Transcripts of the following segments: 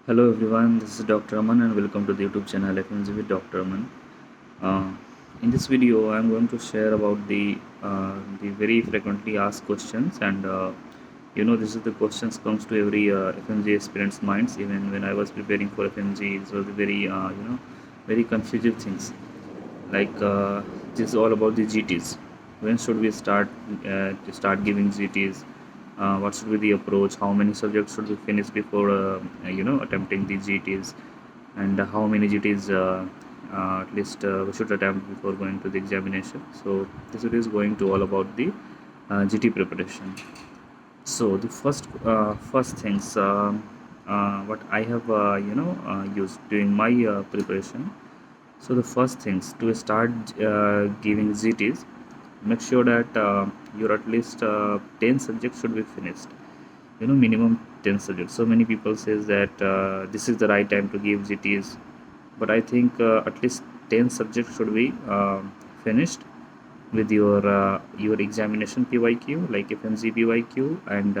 Hello everyone, this is Dr. Aman and welcome to the YouTube channel fmge with Dr. Aman. Uh, in this video, I am going to share about the very frequently asked questions, and this is the questions comes to every FMG aspirant's minds. Even when I was preparing for FMG, it was the very very confusing things. Like this is all about the GTs. When should we start giving GTs? What should be the approach? How many subjects should we finish before attempting the GTs? And how many GTs at least we should attempt before going to the examination? So this video is going to all about the GT preparation. So the first things what I have used during my preparation. So the first things to start giving GTs, make sure that your at least 10 subjects should be finished. Minimum 10 subjects. So many people says that this is the right time to give GTs, but I think at least 10 subjects should be finished with your examination PYQ, like FMG PYQ, and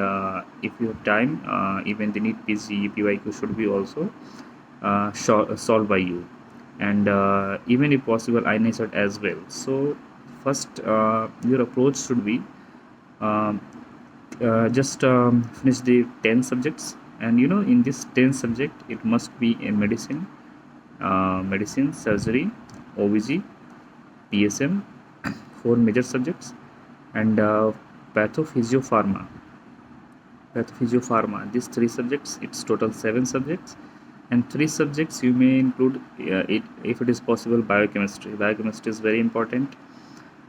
if you have time, even the NEET PG PYQ should be also solved by you, and even if possible INESET as well. So first your approach should be um, just finish the 10 subjects, and in this 10 subject it must be a medicine, surgery, OBG, PSM, four major subjects, and pathophysiopharma. These three subjects, it's total 7 subjects, and 3 subjects you may include it if it is possible. Biochemistry is very important.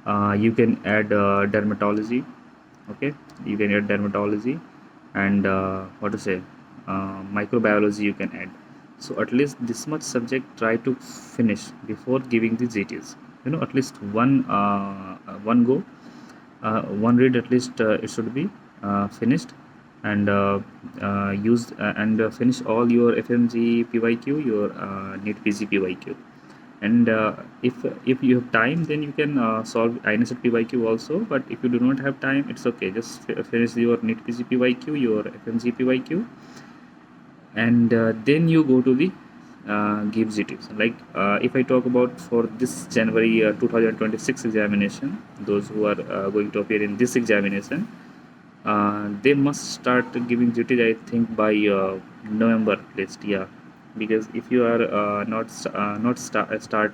You can add dermatology. Okay, you can add dermatology, and what to say, microbiology you can add. So at least this much subject try to finish before giving the GTs. At least one go, one read at least it should be finished, and use and finish all your FMG PYQ, your NEET PG PYQ, and if you have time, then you can solve INESET PYQ also. But if you do not have time, it's okay, just finish your NEET PG PYQ, your FMG PYQ, and then you go to the give GTs. Like if I talk about for this January 2026 examination, those who are going to appear in this examination, they must start giving GTs, I think, by November at least. Yeah, because if you are not start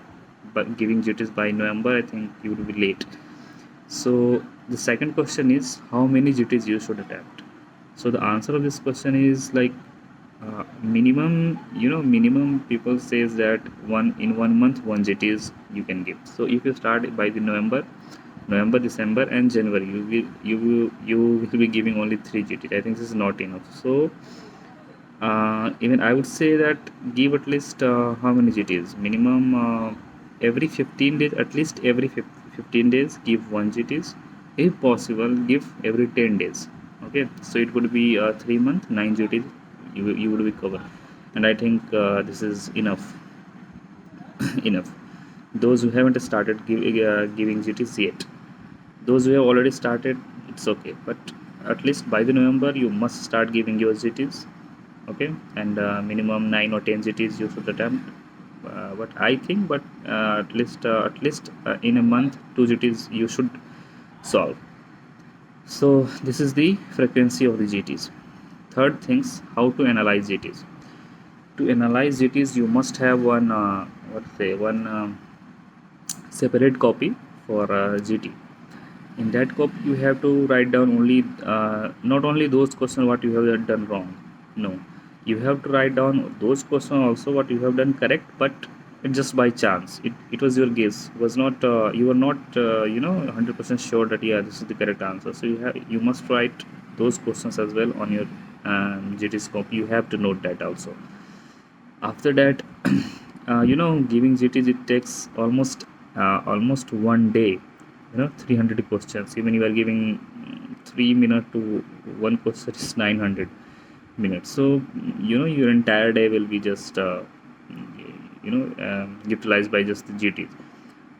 giving GTs by November, I think you will be late. So the second question is, how many GTs you should attempt? So the answer of this question is like minimum people says that in 1 month 1 GTs you can give. So if you start by the November, December, and January, you will be giving only 3 GTs. I think this is not enough. So even I would say that give at least how many GTs? Minimum every 15 days, at least every 15 days, give 1 GTs. If possible, give every 10 days. Okay, so it would be 3 months, 9 GTs. You would be covered, and I think this is enough. Enough. Those who haven't started giving GTs yet, those who have already started, it's okay. But at least by the November, you must start giving your GTs. Okay, and minimum 9 or 10 GTs you should attempt. But I think, but at least in a month, 2 GTs you should solve. So this is the frequency of the GTs. Third things, how to analyze GTs. To analyze GTs, you must have one separate copy for GT. In that copy, you have to write down only not only those questions what you have done wrong. No, you have to write down those questions also what you have done correct, but it just by chance. It was your guess. It was not you were not 100% sure that yeah, this is the correct answer. So you must write those questions as well on your GT scope. You have to note that also. After that, giving GTs, it takes almost 1 day. 300 questions. Even you are giving 3 minutes to one question is 900 minutes. So your entire day will be just utilized by just the GTs.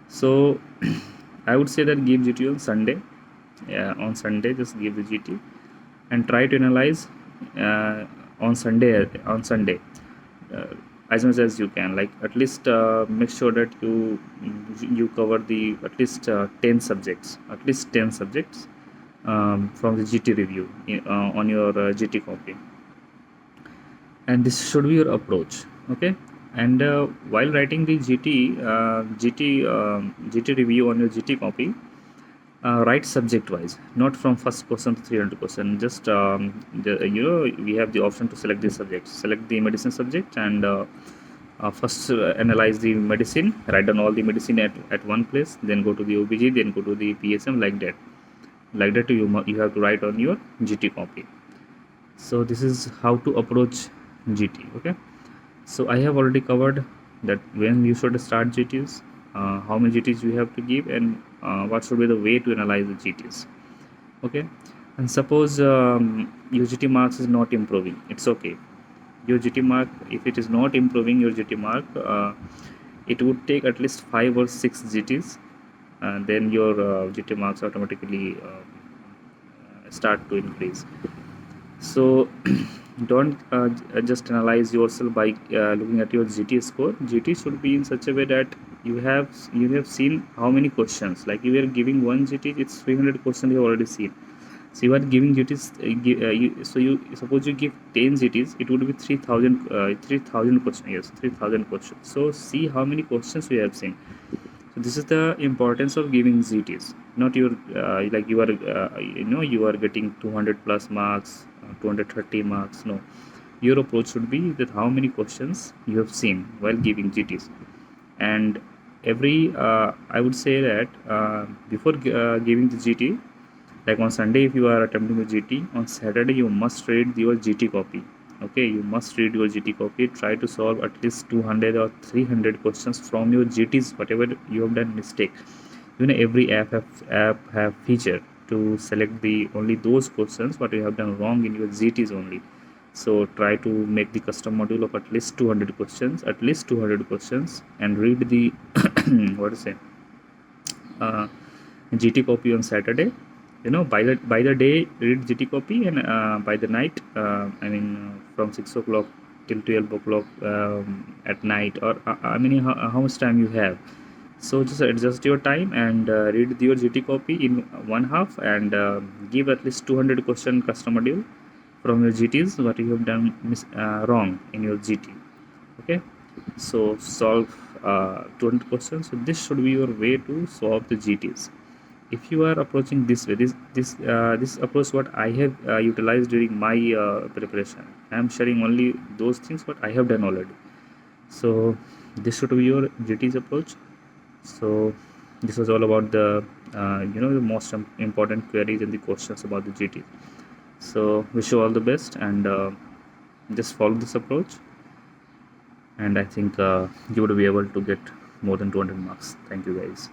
So I would say that give GT on Sunday. On Sunday, just give the GT and try to analyze on Sunday. uh, as much as you can. Like at least make sure that you cover the at least 10 subjects, from the GT review on your GT copy. And this should be your approach. Okay. And while writing the GT review on your GT copy, write subject wise, not from first question to 300 question. Just we have the option to select the subject, select the medicine subject, and first analyze the medicine, write down all the medicine at one place, then go to the OBG, then go to the PSM, like that. You have to write on your GT copy. So this is how to approach GT. Okay. So I have already covered that when you should start GTs, how many GTs you have to give, and what should be the way to analyze the GTs. Okay. And suppose your GT marks is not improving, it's okay. Your GT mark, if it is not improving, your GT mark, it would take at least 5 or 6 GTs, and then your GT marks automatically start to increase. So don't just analyze yourself by looking at your GT score. GT should be in such a way that you have seen how many questions. Like you are giving one GT, it's 300 questions you have already seen. So you are giving GTs. So you suppose you give 10 GTs, it would be 3,000 questions. Yes, 3,000 questions. So see how many questions we have seen. So this is the importance of giving GTs. Not your like you are you are getting 200 plus marks, 230 marks. No, your approach should be that how many questions you have seen while giving GTs. And every I would say that before giving the GT, like on Sunday if you are attempting the GT, on Saturday you must read your GT copy. Okay, you must read your GT copy, try to solve at least 200 or 300 questions from your GTs, whatever you have done mistake. Every app have feature to select the only those questions what you have done wrong in your GTs only. So try to make the custom module of at least 200 questions, and read the what to say GT copy on Saturday. By the day read GT copy, and by the night, from 6 o'clock till 12 o'clock at night, or how much time you have. So just adjust your time and read your GT copy in one half, and give at least 200 question custom module from your GTs what you have done wrong in your GT. Okay. So solve 200 questions. So this should be your way to solve the GTs. If you are approaching this way, this approach what I have utilized during my preparation. I am sharing only those things what I have done already. So this should be your GT's approach. So this was all about the the most important queries and the questions about the GT. So wish you all the best, and just follow this approach, and I think you would be able to get more than 200 marks. Thank you guys.